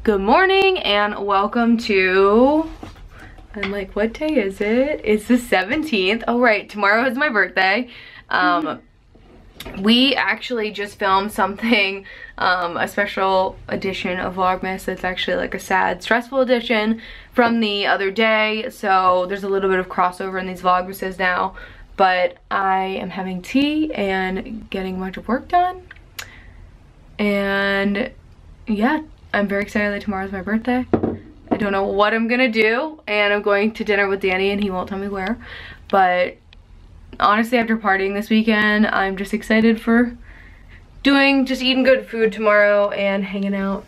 Good morning and welcome to, I'm like, what day is it? It's the 17th. Oh right, tomorrow is my birthday. We actually just filmed something, a special edition of Vlogmas. It's actually like a sad, stressful edition from the other day. So there's a little bit of crossover in these Vlogmases now. But I am having tea and getting a bunch of work done. And yeah, I'm very excited that tomorrow's my birthday. I don't know what I'm gonna do, and I'm going to dinner with Danny and he won't tell me where. But honestly, after partying this weekend, I'm just excited for just eating good food tomorrow and hanging out.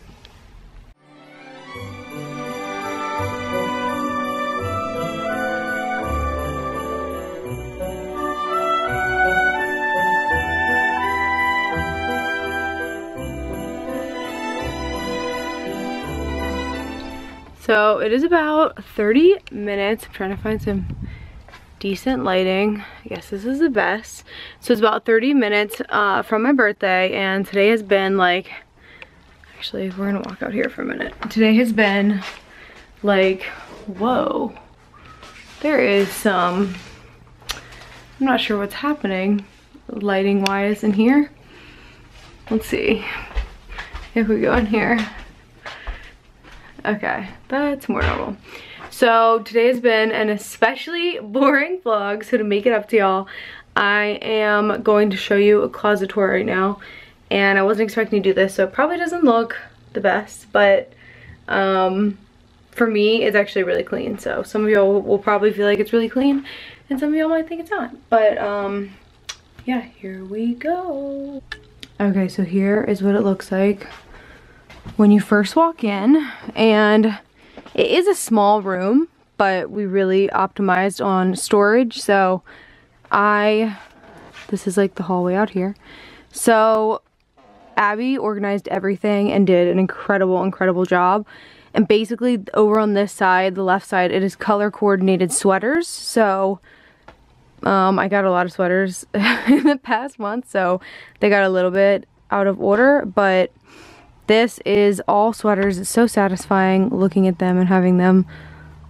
So it is about 30 minutes. I'm trying to find some decent lighting. I guess this is the best. So it's about 30 minutes from my birthday, and today has been like, actually we're gonna walk out here for a minute. Today has been like, whoa, there is some, I'm not sure what's happening lighting wise in here. Let's see if we go in here. Okay, that's more normal. So today has been an especially boring vlog, so to make it up to y'all, I am going to show you a closet tour right now. And I wasn't expecting to do this, so it probably doesn't look the best, but for me, it's actually really clean. So some of y'all will probably feel like it's really clean, and some of y'all might think it's not. But yeah, here we go. Okay, so here is what it looks like when you first walk in, and it is a small room, but we really optimized on storage. So this is like the hallway out here. So Abby organized everything and did an incredible job. And basically over on this side, the left side, it is color coordinated sweaters. So I got a lot of sweaters in the past month, so they got a little bit out of order, but this is all sweaters. It's so satisfying looking at them and having them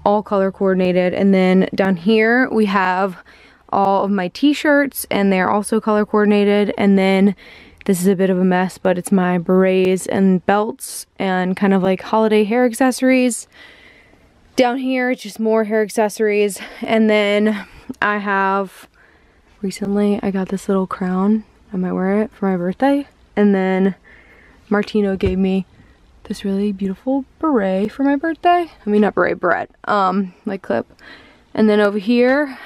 all color coordinated. And then down here we have all of my t-shirts, and they're also color coordinated. And then this is a bit of a mess, but it's my berets and belts and kind of like holiday hair accessories. Down here it's just more hair accessories. And then recently I got this little crown. I might wear it for my birthday. And then Martino gave me this really beautiful beret for my birthday. I mean, not beret, barrette, like clip. And then over here,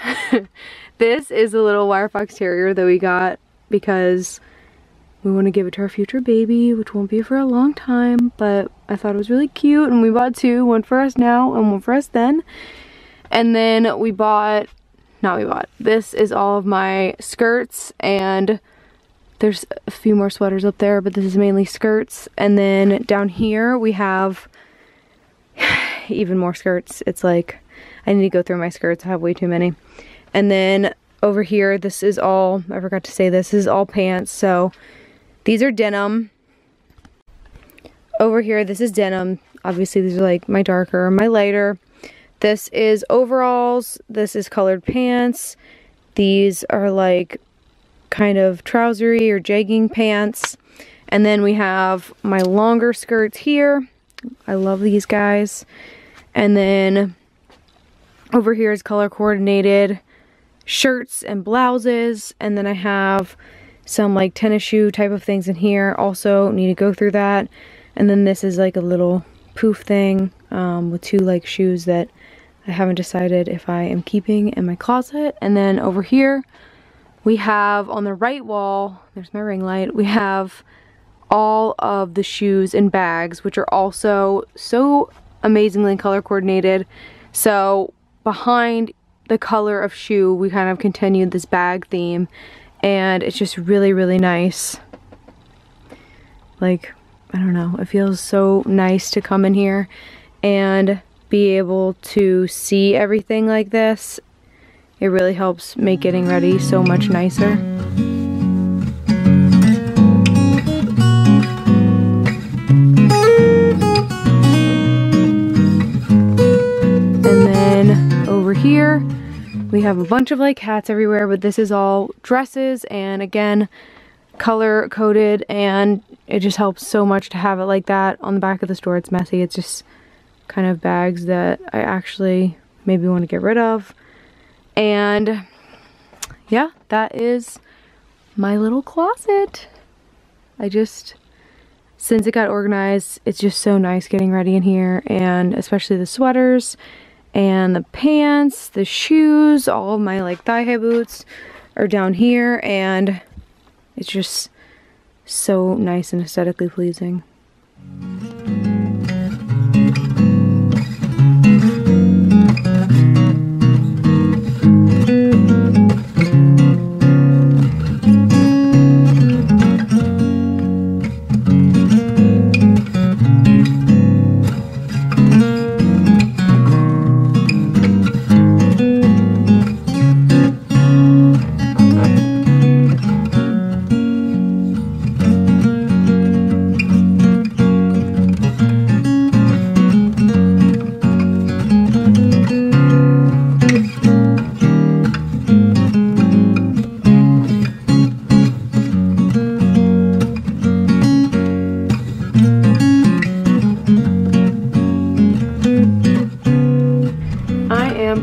this is a little wire fox terrier that we got because we want to give it to our future baby, which won't be for a long time, but I thought it was really cute, and we bought two, one for us now and one for us then. And then this is all of my skirts, and there's a few more sweaters up there, but this is mainly skirts. And then down here we have even more skirts. It's like, I need to go through my skirts. I have way too many. And then over here, this is all, I forgot to say this is all pants. So these are denim. Over here, this is denim. Obviously these are like my darker, my lighter. This is overalls. This is colored pants. These are like kind of trousery or jegging pants. And then we have my longer skirts here. I love these guys. And then over here is color coordinated shirts and blouses. And then I have some like tennis shoe type of things in here. Also need to go through that. And then this is like a little poof thing with two like shoes that I haven't decided if I am keeping in my closet. And then over here we have on the right wall, there's my ring light, we have all of the shoes and bags, which are also so amazingly color coordinated. So behind the color of shoe, we kind of continued this bag theme, and it's just really nice. Like, I don't know, it feels so nice to come in here and be able to see everything like this. It really helps make getting ready so much nicer. here we have a bunch of like hats everywhere, but this is all dresses, and again, color coded, and it just helps so much to have it like that. On the back of the store it's messy. It's just kind of bags that I actually maybe want to get rid of. And yeah, that is my little closet. Since it got organized, it's just so nice getting ready in here, and especially the sweaters and the pants, the shoes, all of my like thigh-high boots are down here, and it's just so nice and aesthetically pleasing.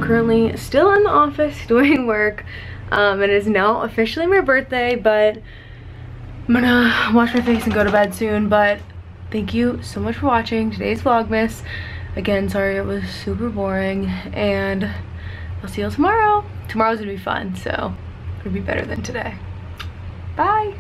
Currently still in the office doing work. It is now officially my birthday, but I'm gonna wash my face and go to bed soon. But thank you so much for watching today's Vlogmas. Again, sorry it was super boring, and I'll see you tomorrow. Tomorrow's gonna be fun, so it'll be better than today. Bye.